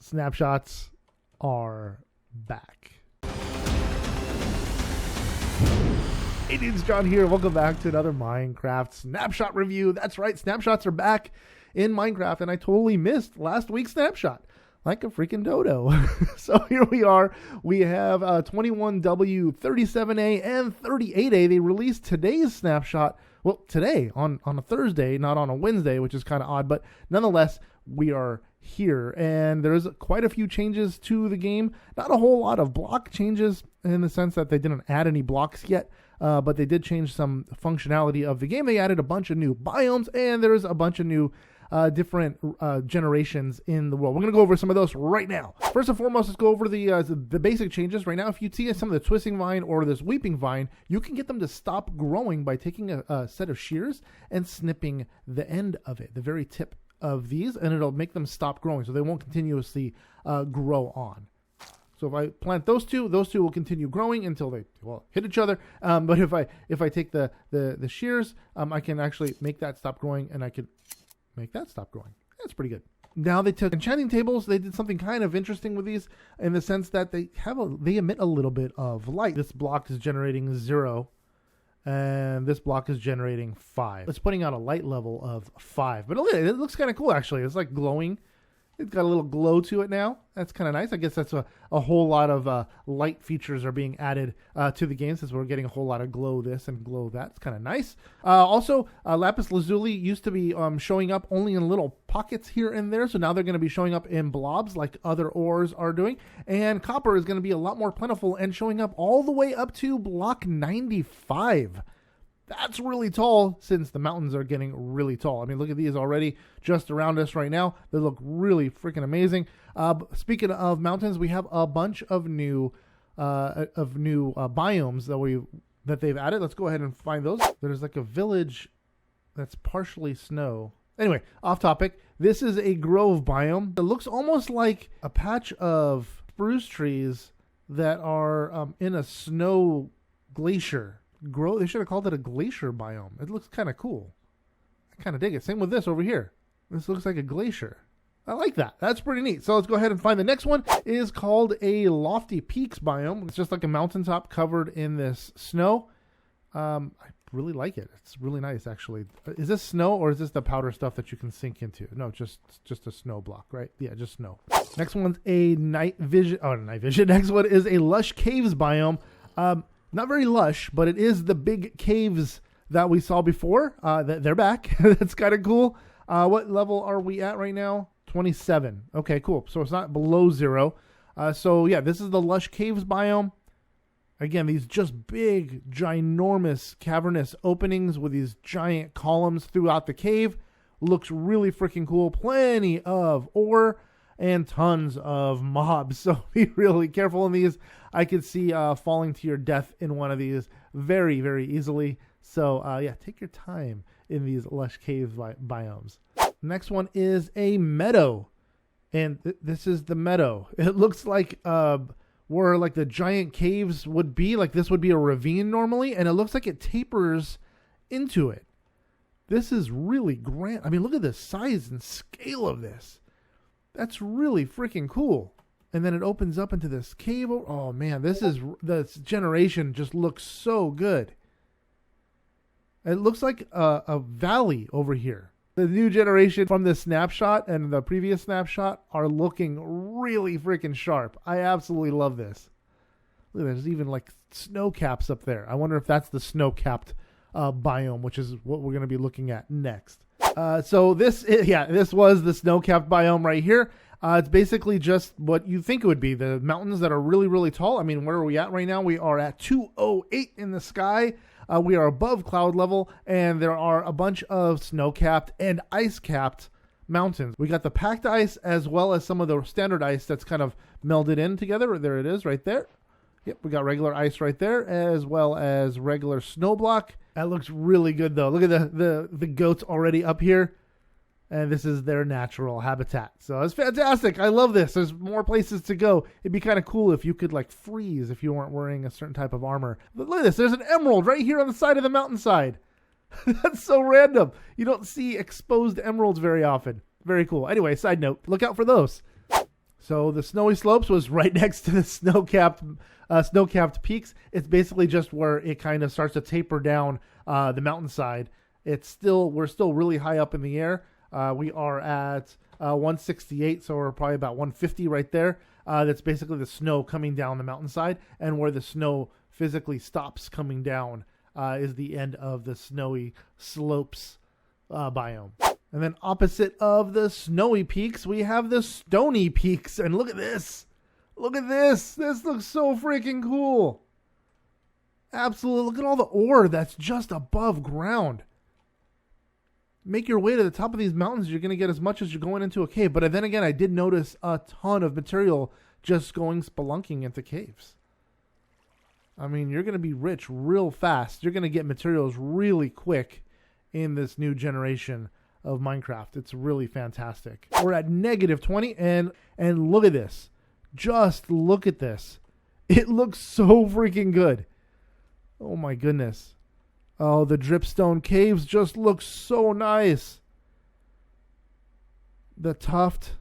snapshots are back. Hey dudes, John here. Welcome back to another Minecraft snapshot review. That's right, snapshots are back in Minecraft, and I totally missed last week's snapshot. Like a freaking dodo. So here we are. We have 21w38a and 38a. They released today's snapshot. Well, today on a Thursday, not on a Wednesday, which is kind of odd. But nonetheless, we are here. And there's quite a few changes to the game. Not a whole lot of block changes in the sense that they didn't add any blocks yet. But they did change some functionality of the game. They added a bunch of new biomes, and there's a bunch of new different generations in the world. We're going to go over some of those right now. First and foremost, let's go over the basic changes. Right now, if you see some of the twisting vine or this weeping vine, you can get them to stop growing by taking a set of shears and snipping the end of it, the very tip of these, and it'll make them stop growing, so they won't continuously grow on. So if I plant those two will continue growing until they hit each other. But if I take the shears, I can actually make that stop growing, and I could make that stop growing. That's pretty good. Now they took enchanting tables. They did something kind of interesting with these in the sense that they emit a little bit of light. This block is generating 0, and this block is generating 5. It's putting out a light level of 5. But it looks kind of cool actually. It's like glowing. It's got a little glow to it now. That's kind of nice. I guess that's a whole lot of light features are being added to the game, since we're getting a whole lot of glow this and glow that. It's kind of nice. Also, lapis lazuli used to be showing up only in little pockets here and there. So now they're going to be showing up in blobs like other ores are doing. And copper is going to be a lot more plentiful and showing up all the way up to block 95. That's really tall, since the mountains are getting really tall. I mean, look at these already just around us right now. They look really freaking amazing. Speaking of mountains, we have a bunch of new biomes that they've added. Let's go ahead and find those. There's like a village that's partially snow. Anyway, off topic. This is a grove biome. It looks almost like a patch of spruce trees that are in a snow glacier. They should have called it a glacier biome. It looks kind of cool. I kind of dig it. Same with this over here. This looks like a glacier. I like that. That's pretty neat. So let's go ahead and find the next one. It is called a lofty peaks biome. It's just like a mountaintop covered in this snow. I really like it. It's really nice, actually. Is this snow, or is this the powder stuff that you can sink into? No, just a snow block, right? Yeah, just snow. Next one's a night vision. Oh, night vision. Next one is a lush caves biome. Not very lush, but it is the big caves that we saw before. They're back. That's kind of cool. What level are we at right now? 27. Okay, cool. So it's not below 0. So yeah, this is the lush caves biome. Again, these just big, ginormous, cavernous openings with these giant columns throughout the cave. Looks really freaking cool. Plenty of ore and tons of mobs. So be really careful in these. I could see falling to your death in one of these very, very easily. So yeah, take your time in these lush cave biomes. Next one is a meadow. And this is the meadow. It looks like where like the giant caves would be. Like this would be a ravine normally. And it looks like it tapers into it. This is really grand. I mean, look at the size and scale of this. That's really freaking cool. And then it opens up into this cave. Oh man, this generation just looks so good. It looks like a valley over here. The new generation from this snapshot and the previous snapshot are looking really freaking sharp. I absolutely love this. Look, there's even like snow caps up there. I wonder if that's the snow-capped biome, which is what we're going to be looking at next. So this was the snow-capped biome right here. It's basically just what you think it would be. The mountains that are really, really tall. I mean, where are we at right now? We are at 208 in the sky. We are above cloud level, and there are a bunch of snow-capped and ice-capped mountains. We got the packed ice as well as some of the standard ice that's kind of melded in together. There it is right there. Yep, we got regular ice right there as well as regular snow block. That looks really good, though. Look at the goats already up here. And this is their natural habitat. So it's fantastic. I love this. There's more places to go. It'd be kind of cool if you could like freeze if you weren't wearing a certain type of armor. But look at this. There's an emerald right here on the side of the mountainside. That's so random. You don't see exposed emeralds very often. Very cool. Anyway, side note, look out for those. So the snowy slopes was right next to the snow-capped peaks. It's basically just where it kind of starts to taper down the mountainside. We're still really high up in the air. We are at 168, so we're probably about 150 right there. That's basically the snow coming down the mountainside, and where the snow physically stops coming down is the end of the snowy slopes biome. And then opposite of the snowy peaks, we have the stony peaks. And look at this. Look at this. This looks so freaking cool. Absolutely. Look at all the ore that's just above ground. Make your way to the top of these mountains. You're going to get as much as you're going into a cave. But then again, I did notice a ton of material just going spelunking into caves. I mean, you're going to be rich real fast. You're going to get materials really quick in this new generation of Minecraft. It's really fantastic. We're at -20, and look at this. Just look at this. It looks so freaking good. Oh my goodness. Oh, the dripstone caves just look so nice. The tuft,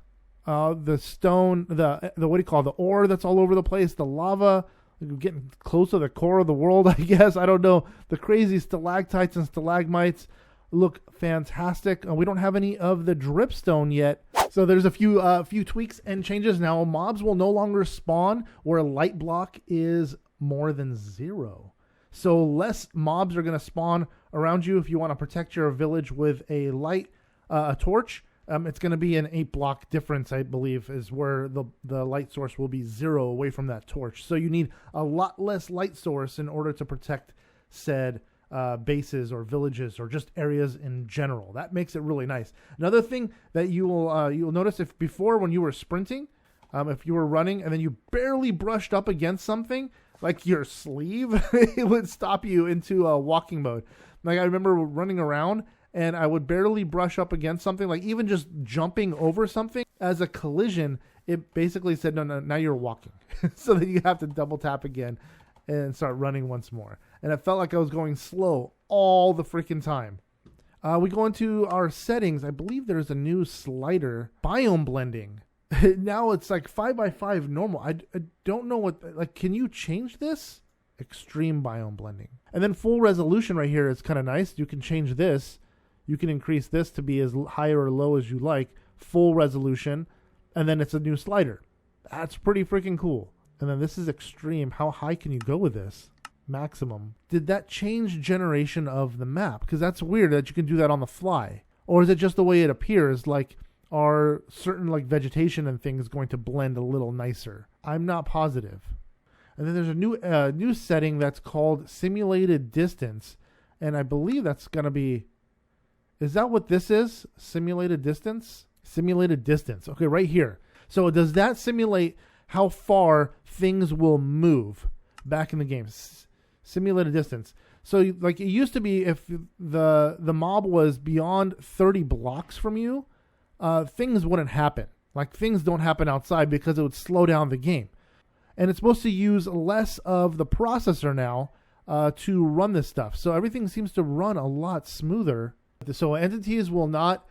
the stone, the what do you call it? The ore that's all over the place, the lava. We're getting close to the core of the world, I guess. I don't know. The crazy stalactites and stalagmites look fantastic. We don't have any of the dripstone yet. So there's a few tweaks and changes now. Mobs will no longer spawn where a light block is more than 0. So less mobs are going to spawn around you if you want to protect your village with a light, a torch. It's going to be an 8-block difference, I believe, is where the light source will be 0 away from that torch. So you need a lot less light source in order to protect said bases or villages or just areas in general. That makes it really nice. Another thing that you'll notice, if before when you were sprinting, if you were running and then you barely brushed up against something, like your sleeve, it would stop you into walking mode. Like I remember running around and I would barely brush up against something, like even just jumping over something as a collision, it basically said, no, now you're walking. So that you have to double tap again and start running once more. And it felt like I was going slow all the freaking time. We go into our settings. I believe there's a new slider, biome blending. Now it's like 5x5 normal. I don't know what, can you change this? Extreme biome blending. And then full resolution right here is kind of nice. You can change this. You can increase this to be as high or low as you like. Full resolution. And then it's a new slider. That's pretty freaking cool. And then this is extreme. How high can you go with this? Maximum. Did that change generation of the map? Because that's weird that you can do that on the fly. Or is it just the way it appears? Like, are certain like vegetation and things going to blend a little nicer? I'm not positive. And then there's a new setting that's called simulated distance. And I believe that's going to be... Is that what this is? Simulated distance? Simulated distance. Okay, right here. So does that simulate how far things will move back in the game? Simulated distance. So like it used to be, if the mob was beyond 30 blocks from you, things wouldn't happen. Like things don't happen outside because it would slow down the game. And it's supposed to use less of the processor now to run this stuff. So everything seems to run a lot smoother. So entities will not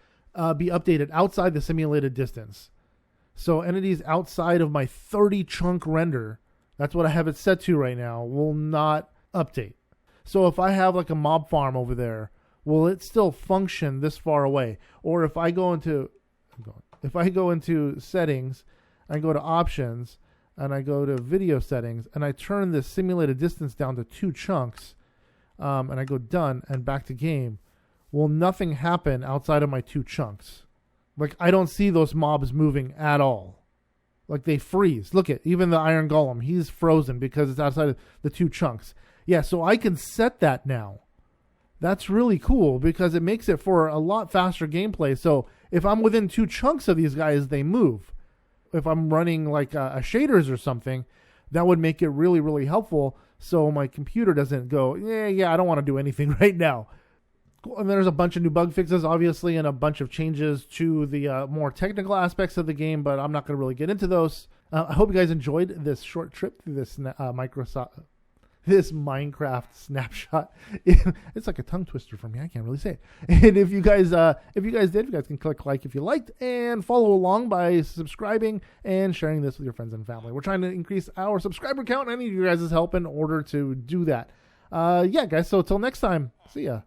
be updated outside the simulated distance. So entities outside of my 30 chunk render, that's what I have it set to right now, will not update. So if I have like a mob farm over there, will it still function this far away? Or if I go into settings, I go to options, and I go to video settings, and I turn the simulated distance down to 2 chunks, and I go done and back to game, will nothing happen outside of my 2 chunks? Like, I don't see those mobs moving at all. Like, they freeze. Look at, even the Iron Golem, he's frozen because it's outside of the 2 chunks. Yeah, so I can set that now. That's really cool because it makes it for a lot faster gameplay. So if I'm within 2 chunks of these guys, they move. If I'm running like a shaders or something, that would make it really, really helpful. So my computer doesn't go, yeah, I don't want to do anything right now. Cool. And there's a bunch of new bug fixes, obviously, and a bunch of changes to the more technical aspects of the game, but I'm not going to really get into those. I hope you guys enjoyed this short trip through this this Minecraft snapshot. It's like a tongue twister for me. I can't really say it. And if you guys did, you guys can click like if you liked and follow along by subscribing and sharing this with your friends and family. We're trying to increase our subscriber count. I need you guys' help in order to do that. Yeah, guys. So until next time, see ya.